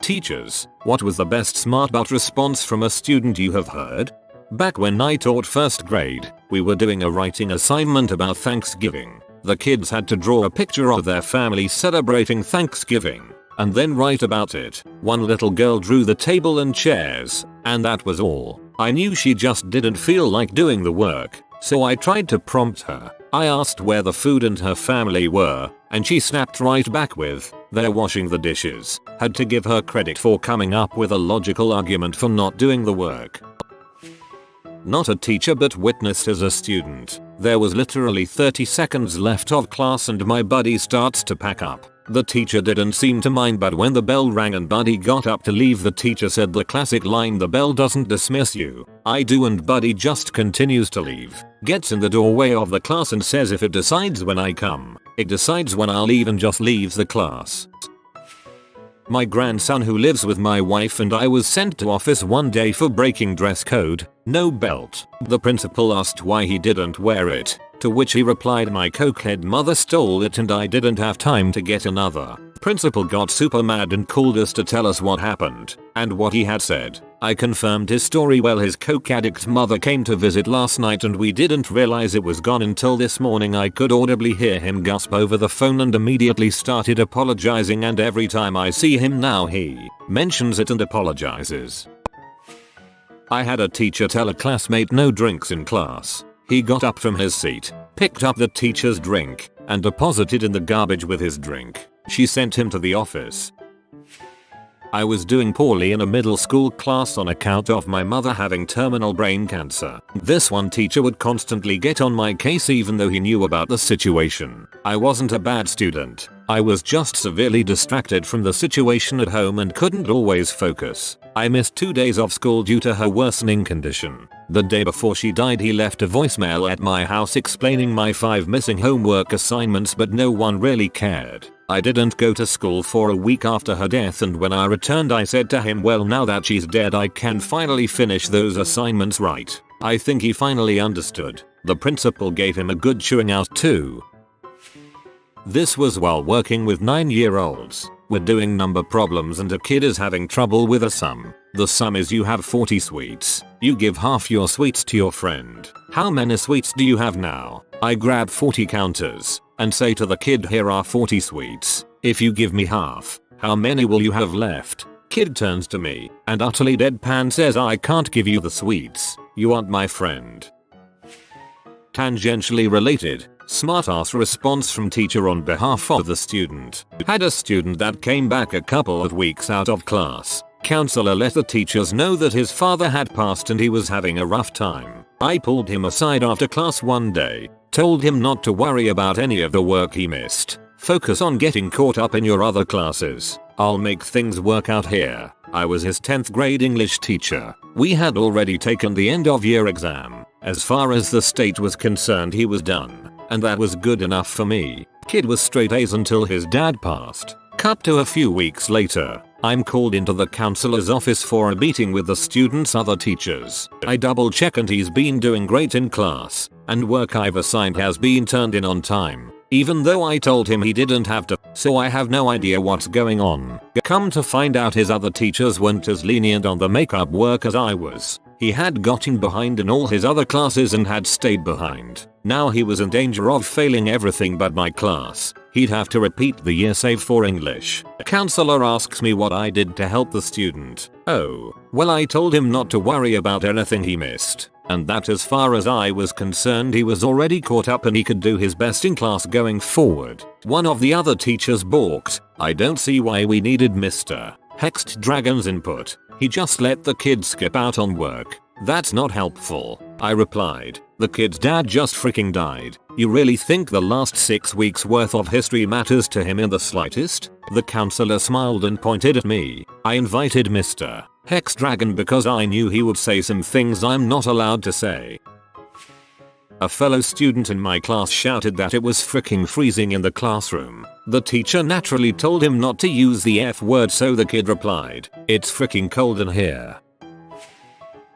Teachers, what was the best smart but response from a student you have heard? Back when I taught first grade, we were doing a writing assignment about Thanksgiving. The kids had to draw a picture of their family celebrating Thanksgiving, and then write about it. One little girl drew the table and chairs, and that was all. I knew she just didn't feel like doing the work, so I tried to prompt her. I asked where the food and her family were, and she snapped right back with, "They're washing the dishes." Had to give her credit for coming up with a logical argument for not doing the work. Not a teacher but witnessed as a student. There was literally 30 seconds left of class and my buddy starts to pack up. The teacher didn't seem to mind, but when the bell rang and buddy got up to leave, the teacher said the classic line, "The bell doesn't dismiss you." I do, and buddy just continues to leave. Gets in the doorway of the class and says if it decides when I come, it decides when I'll leave, and just leaves the class. My grandson, who lives with my wife and I, was sent to office one day for breaking dress code, no belt. The principal asked why he didn't wear it, to which he replied, "My cokehead mother stole it and I didn't have time to get another." Principal got super mad and called us to tell us what happened and what he had said. I confirmed his story. Well, his coke addict mother came to visit last night and we didn't realize it was gone until this morning. I could audibly hear him gasp over the phone and immediately started apologizing, and every time I see him now he mentions it and apologizes. I had a teacher tell a classmate no drinks in class. He got up from his seat, picked up the teacher's drink, and deposited in the garbage with his drink. She sent him to the office. I was doing poorly in a middle school class on account of my mother having terminal brain cancer. This one teacher would constantly get on my case even though he knew about the situation. I wasn't a bad student. I was just severely distracted from the situation at home and couldn't always focus. I missed 2 days of school due to her worsening condition. The day before she died, he left a voicemail at my house explaining my 5 missing homework assignments, but no one really cared. I didn't go to school for a week after her death, and when I returned I said to him, "Well, now that she's dead I can finally finish those assignments right." I think he finally understood. The principal gave him a good chewing out too. This was while working with 9-year-olds. We're doing number problems and a kid is having trouble with a sum. The sum is you have 40 sweets. You give half your sweets to your friend. How many sweets do you have now? I grab 40 counters and say to the kid, "Here are 40 sweets. If you give me half, how many will you have left?" Kid turns to me and utterly deadpan says, "I can't give you the sweets. You aren't my friend." Tangentially related, smartass response from teacher on behalf of the student. Had a student that came back a couple of weeks out of class. Counselor let the teachers know that his father had passed and he was having a rough time. I pulled him aside after class one day, told him not to worry about any of the work he missed. Focus on getting caught up in your other classes. I'll make things work out here. I was his 10th grade English teacher. We had already taken the end of year exam. As far as the state was concerned, he was done. And that was good enough for me. Kid was straight A's until his dad passed. Cut to a few weeks later. I'm called into the counselor's office for a meeting with the student's other teachers. I double check and he's been doing great in class, and work I've assigned has been turned in on time, even though I told him he didn't have to, so I have no idea what's going on. Come to find out, his other teachers weren't as lenient on the makeup work as I was. He had gotten behind in all his other classes and had stayed behind. Now he was in danger of failing everything but my class. He'd have to repeat the year save for English. A counselor asks me what I did to help the student. Oh, well, I told him not to worry about anything he missed, and that as far as I was concerned he was already caught up and he could do his best in class going forward. One of the other teachers balked. I don't see why we needed Mr. Hexed Dragon's input. He just let the kid skip out on work. That's not helpful. I replied. The kid's dad just freaking died. You really think the last 6 weeks worth of history matters to him in the slightest? The counselor smiled and pointed at me. I invited Mr. Hex Dragon because I knew he would say some things I'm not allowed to say. A fellow student in my class shouted that it was freaking freezing in the classroom. The teacher naturally told him not to use the F word, so the kid replied, "It's freaking cold in here."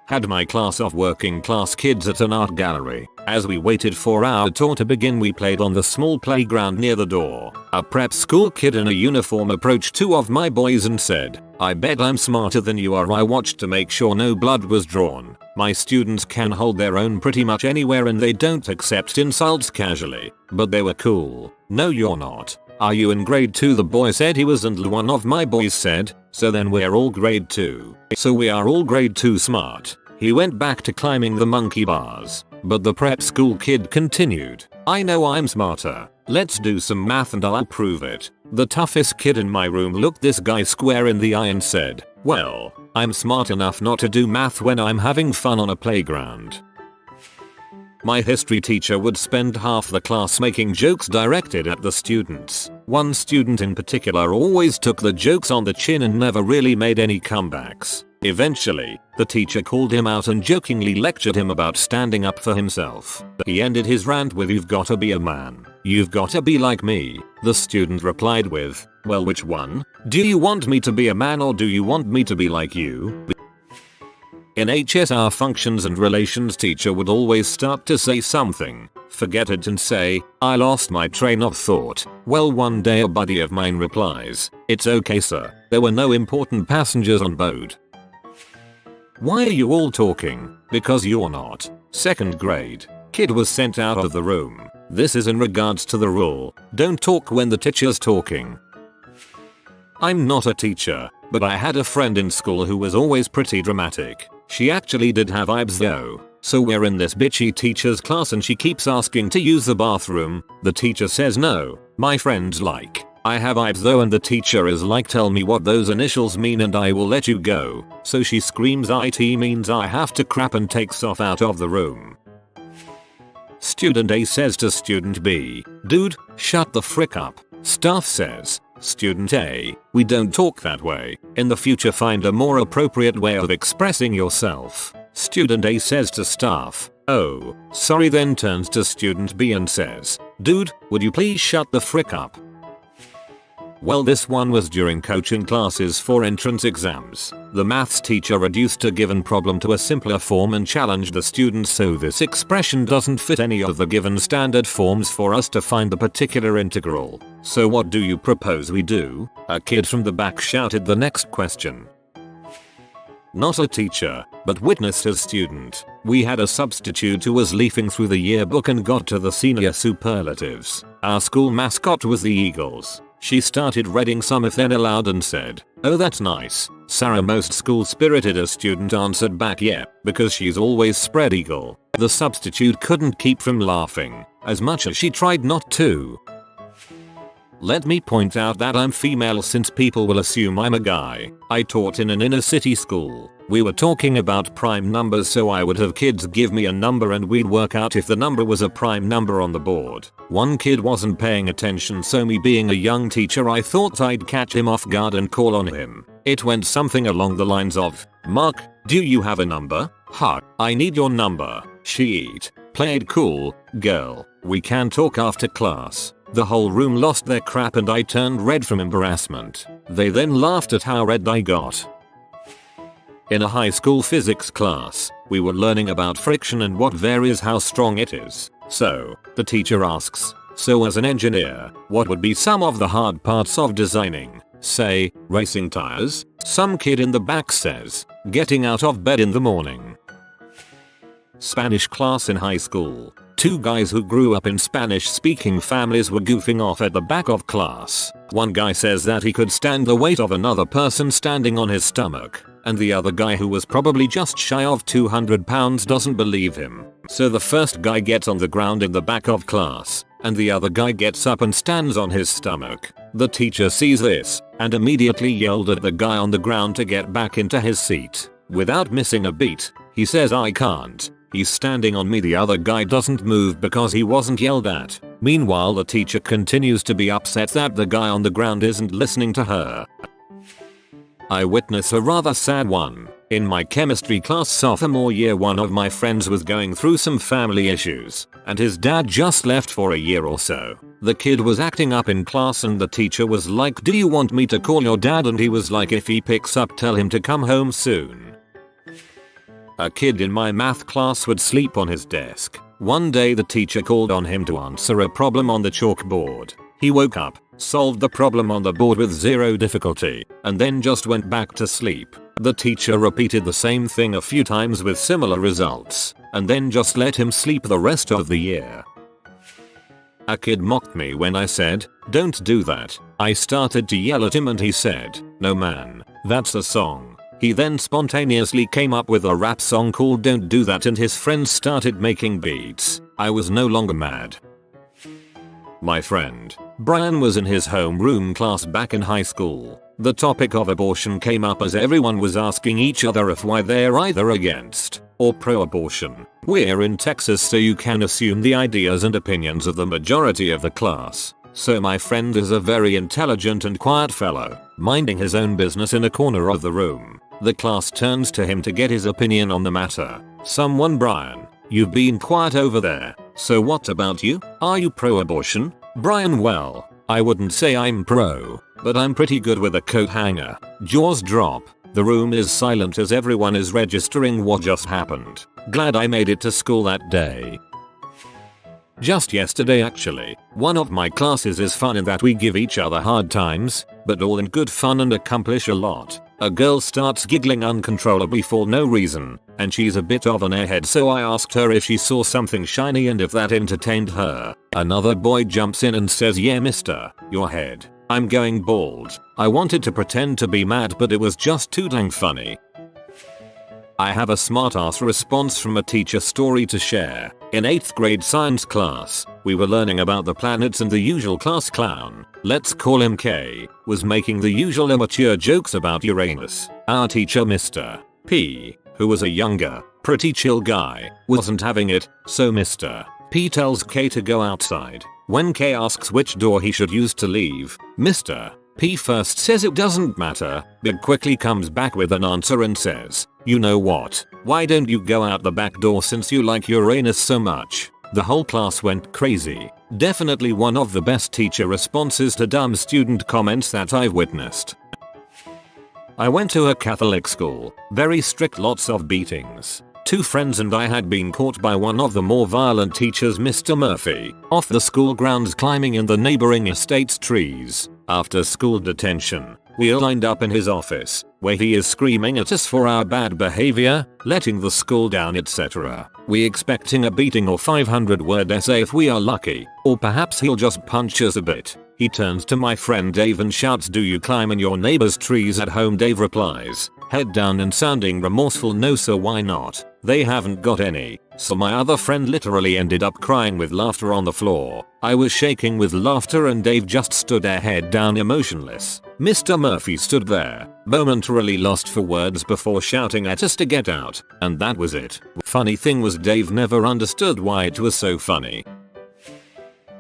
Had my class of working class kids at an art gallery. As we waited for our tour to begin, we played on the small playground near the door. A prep school kid in a uniform approached 2 of my boys and said, I bet I'm smarter than you are. I watched to make sure no blood was drawn. My students can hold their own pretty much anywhere and they don't accept insults casually. But they were cool. No, you're not. Are you in grade 2? The boy said he was, and one of my boys said, so then we're all grade 2. So we are all grade 2 smart. He went back to climbing the monkey bars. But the prep school kid continued. I know I'm smarter. Let's do some math and I'll prove it. The toughest kid in my room looked this guy square in the eye and said, well, I'm smart enough not to do math when I'm having fun on a playground. My history teacher would spend half the class making jokes directed at the students. One student in particular always took the jokes on the chin and never really made any comebacks. Eventually, the teacher called him out and jokingly lectured him about standing up for himself. He ended his rant with, "You've gotta be a man. You've gotta be like me." The student replied with, "Well, which one? Do you want me to be a man or do you want me to be like you?" In HSR functions and relations, teacher would always start to say something, forget it and say, "I lost my train of thought." Well, one day a buddy of mine replies, "It's okay sir, there were no important passengers on board." Why are you all talking? Because you're not. 2nd grade. Kid was sent out of the room. This is in regards to the rule, don't talk when the teacher's talking. I'm not a teacher, but I had a friend in school who was always pretty dramatic. She actually did have vibes though. So we're in this bitchy teacher's class and she keeps asking to use the bathroom. The teacher says no. My friend's like, "I have vibes though," and the teacher is like, "Tell me what those initials mean and I will let you go." So she screams, "IT means I have to crap," and takes off out of the room. Student A says to student B, "Dude, shut the frick up." Staff says, "Student A, we don't talk that way. In the future find a more appropriate way of expressing yourself." Student A says to staff, "Oh, sorry," then turns to student B and says, "Dude, would you please shut the frick up?" Well, this one was during coaching classes for entrance exams. The maths teacher reduced a given problem to a simpler form and challenged the students, so this expression doesn't fit any of the given standard forms for us to find the particular integral. So what do you propose we do? A kid from the back shouted the next question. Not a teacher, but witnessed as student. We had a substitute who was leafing through the yearbook and got to the senior superlatives. Our school mascot was the Eagles. She started reading some if then aloud and said, "Oh, that's nice, Sarah." Most school spirited a student answered back, "Yeah, because she's always spread eagle." The substitute couldn't keep from laughing, as much as she tried not to. Let me point out that I'm female since people will assume I'm a guy. I taught in an inner city school. We were talking about prime numbers, so I would have kids give me a number and we'd work out if the number was a prime number on the board. One kid wasn't paying attention, so me being a young teacher, I thought I'd catch him off guard and call on him. It went something along the lines of, "Mark, do you have a number? Ha, I need your number." Sheet. Played cool, girl. We can talk after class. The whole room lost their crap and I turned red from embarrassment. They then laughed at how red I got. In a high school physics class, we were learning about friction and what varies how strong it is. So, the teacher asks, "So as an engineer, what would be some of the hard parts of designing, say, racing tires?" Some kid in the back says, "Getting out of bed in the morning." Spanish class in high school. Two guys who grew up in Spanish-speaking families were goofing off at the back of class. One guy says that he could stand the weight of another person standing on his stomach, and the other guy, who was probably just shy of 200 pounds, doesn't believe him. So the first guy gets on the ground in the back of class, and the other guy gets up and stands on his stomach. The teacher sees this, and immediately yelled at the guy on the ground to get back into his seat. Without missing a beat, he says, "I can't. He's standing on me." The other guy doesn't move because he wasn't yelled at. Meanwhile, the teacher continues to be upset that the guy on the ground isn't listening to her. I witness a rather sad one. In my chemistry class sophomore year, one of my friends was going through some family issues, and his dad just left for a year or so. The kid was acting up in class and the teacher was like, "Do you want me to call your dad?" And he was like, "If he picks up, tell him to come home soon." A kid in my math class would sleep on his desk. One day the teacher called on him to answer a problem on the chalkboard. He woke up, solved the problem on the board with zero difficulty, and then just went back to sleep. The teacher repeated the same thing a few times with similar results, and then just let him sleep the rest of the year. A kid mocked me when I said, "Don't do that." I started to yell at him and he said, "No man, that's a song." He then spontaneously came up with a rap song called "Don't Do That" and his friends started making beats. I was no longer mad. My friend Brian was in his homeroom class back in high school. The topic of abortion came up as everyone was asking each other if why they're either against or pro-abortion. We're in Texas, so you can assume the ideas and opinions of the majority of the class. So my friend is a very intelligent and quiet fellow, minding his own business in a corner of the room. The class turns to him to get his opinion on the matter. "Someone, Brian, you've been quiet over there. So what about you? Are you pro-abortion?" Brian: "Well, I wouldn't say I'm pro, but I'm pretty good with a coat hanger." Jaws drop. The room is silent as everyone is registering what just happened. Glad I made it to school that day. Just yesterday actually. One of my classes is fun in that we give each other hard times, but all in good fun and accomplish a lot. A girl starts giggling uncontrollably for no reason, and she's a bit of an airhead, so I asked her if she saw something shiny and if that entertained her. Another boy jumps in and says, "Yeah mister, your head. I'm going bald." I wanted to pretend to be mad, but it was just too dang funny. I have a smart-ass response from a teacher story to share. In 8th grade science class, we were learning about the planets and the usual class clown, let's call him K, was making the usual immature jokes about Uranus. Our teacher Mr. P, who was a younger, pretty chill guy, wasn't having it, so Mr. P tells K to go outside. When K asks which door he should use to leave, Mr. P first says it doesn't matter, but quickly comes back with an answer and says, "You know what? Why don't you go out the back door since you like Uranus so much?" The whole class went crazy. Definitely one of the best teacher responses to dumb student comments that I've witnessed. I went to a Catholic school. Very strict, lots of beatings. 2 friends and I had been caught by one of the more violent teachers, Mr. Murphy, off the school grounds climbing in the neighboring estate's trees. After school detention, we lined up in his office, where he is screaming at us for our bad behavior, letting the school down, etc. We expecting a beating or 500-word essay if we are lucky, or perhaps he'll just punch us a bit. He turns to my friend Dave and shouts, "Do you climb in your neighbor's trees at home?" Dave replies, head down and sounding remorseful, "No sir, why not? They haven't got any." So my other friend literally ended up crying with laughter on the floor. I was shaking with laughter and Dave just stood there head down emotionless. Mr. Murphy stood there, momentarily lost for words before shouting at us to get out, and that was it. Funny thing was Dave never understood why it was so funny.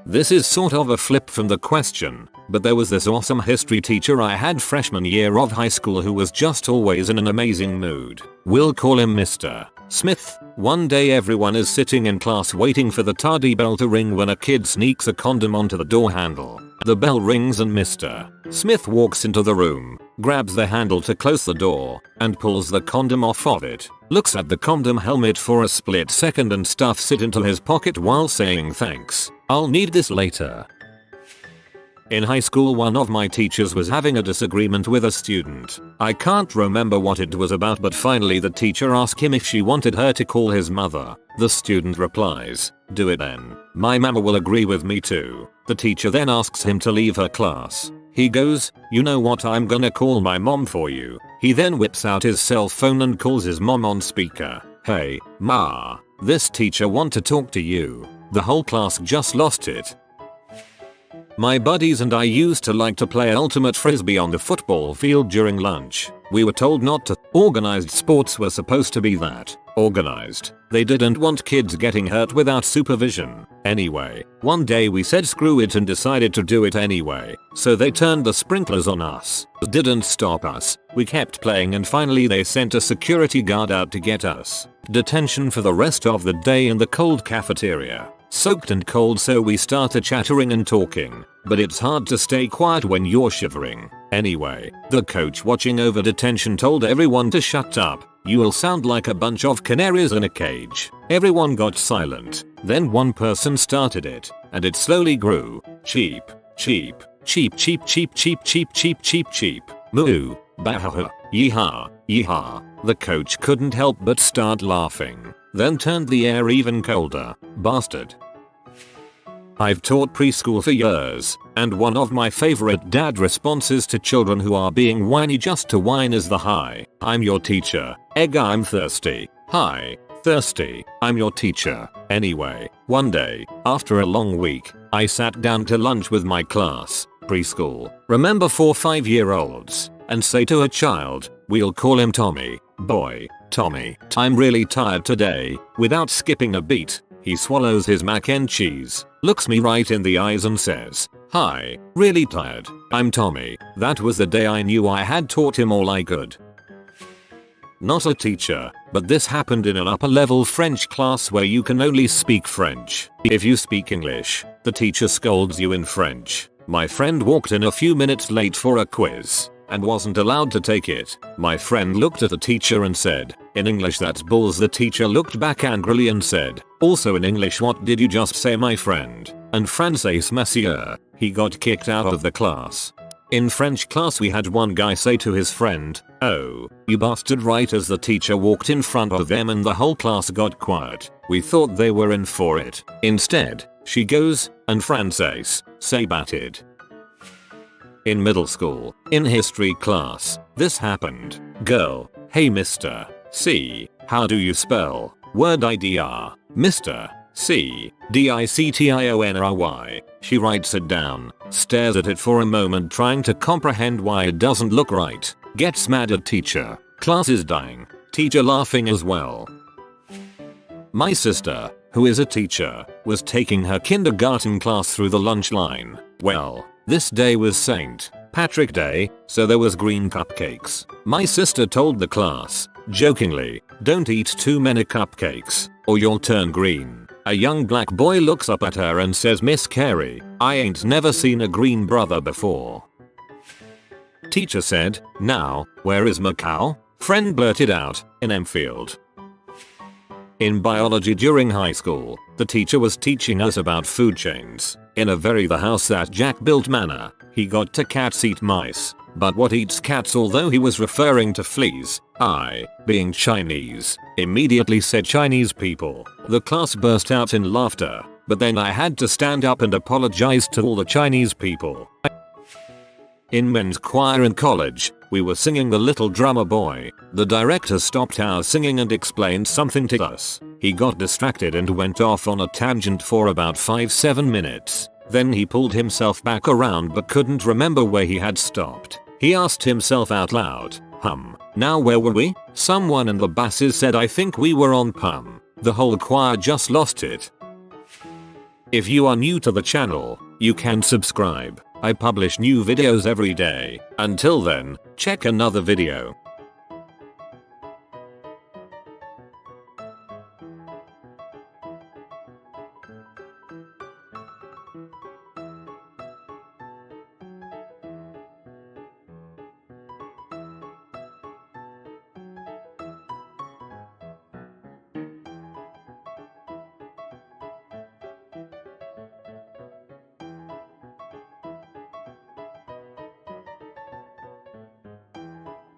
This is sort of a flip from the question, but there was this awesome history teacher I had freshman year of high school who was just always in an amazing mood. We'll call him Mr. Smith. One day everyone is sitting in class waiting for the tardy bell to ring when a kid sneaks a condom onto the door handle. The bell rings and Mr. Smith walks into the room, grabs the handle to close the door, and pulls the condom off of it, looks at the condom helmet for a split second and stuffs it into his pocket while saying, "Thanks, I'll need this later." In high school, one of my teachers was having a disagreement with a student. I can't remember what it was about, but finally the teacher asked him if she wanted her to call his mother. The student replies, "Do it then. My mama will agree with me too." The teacher then asks him to leave her class. He goes, "You know what, I'm gonna call my mom for you." He then whips out his cell phone and calls his mom on speaker. "Hey, ma, this teacher want to talk to you." The whole class just lost it. My buddies and I used to like to play ultimate frisbee on the football field during lunch. We were told not to. Organized sports were supposed to be that organized. They didn't want kids getting hurt without supervision. Anyway, one day we said screw it and decided to do it anyway. So they turned the sprinklers on us. Didn't stop us. We kept playing and finally they sent a security guard out to get us. Detention for the rest of the day in the cold cafeteria. Soaked and cold, so we started chattering and talking, but it's hard to stay quiet when you're shivering. Anyway, the coach watching over detention told everyone to shut up. "You'll sound like a bunch of canaries in a cage." Everyone got silent. Then one person started it, and it slowly grew. "Cheap, Cheap, cheap, cheap, cheap, cheap, cheap, cheap, cheap, cheap. Moo, bah, yeehaw, yeehaw. The coach couldn't help but start laughing, then turned the air even colder. Bastard. I've taught preschool for years, and one of my favorite dad responses to children who are being whiny just to whine is the "Hi, I'm your teacher. Egg, I'm thirsty. Hi, thirsty. I'm your teacher." Anyway, one day, after a long week, I sat down to lunch with my class, preschool, remember 4-5-year-olds, and say to a child, we'll call him Tommy, "Boy, Tommy, I'm really tired today." Without skipping a beat, he swallows his mac and cheese, looks me right in the eyes and says, "Hi, really tired. I'm Tommy." That was the day I knew I had taught him all I could. Not a teacher, but this happened in an upper level French class where you can only speak French. If you speak English, the teacher scolds you in French. My friend walked in a few minutes late for a quiz and wasn't allowed to take it. My friend looked at the teacher and said, "In English, that's bulls." The teacher looked back angrily and said, "Also in English, what did you just say, my friend?" And Français, monsieur. He got kicked out of the class. In French class we had one guy say to his friend, "Oh, you bastard," right as the teacher walked in front of them, and the whole class got quiet. We thought they were in for it. Instead, she goes, "And Français, say batted." In middle school, in history class, this happened. Girl, "Hey Mr. C, how do you spell word IDR?" "Mr. C, DICTIONRY. She writes it down, stares at it for a moment trying to comprehend why it doesn't look right, gets mad at teacher. Class is dying, teacher laughing as well. My sister, who is a teacher, was taking her kindergarten class through the lunch line. Well, this day was St. Patrick Day, so there was green cupcakes. My sister told the class, jokingly, "Don't eat too many cupcakes, or you'll turn green." A young black boy looks up at her and says, "Miss Carey, I ain't never seen a green brother before." Teacher said, "Now, where is Macau?" Friend blurted out, "In Enfield." In biology during high school, the teacher was teaching us about food chains. In a very the house that Jack built manner, he got to cats eat mice. But what eats cats? Although he was referring to fleas, I, being Chinese, immediately said Chinese people. The class burst out in laughter, but then I had to stand up and apologize to all the Chinese people. In men's choir in college, we were singing The Little Drummer Boy. The director stopped our singing and explained something to us. He got distracted and went off on a tangent for about 5-7 minutes. Then he pulled himself back around but couldn't remember where he had stopped. He asked himself out loud, "Now where were we?" Someone in the basses said, "I think we were on Pum." The whole choir just lost it. If you are new to the channel, you can subscribe. I publish new videos every day. Until then, check another video.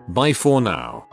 Bye for now.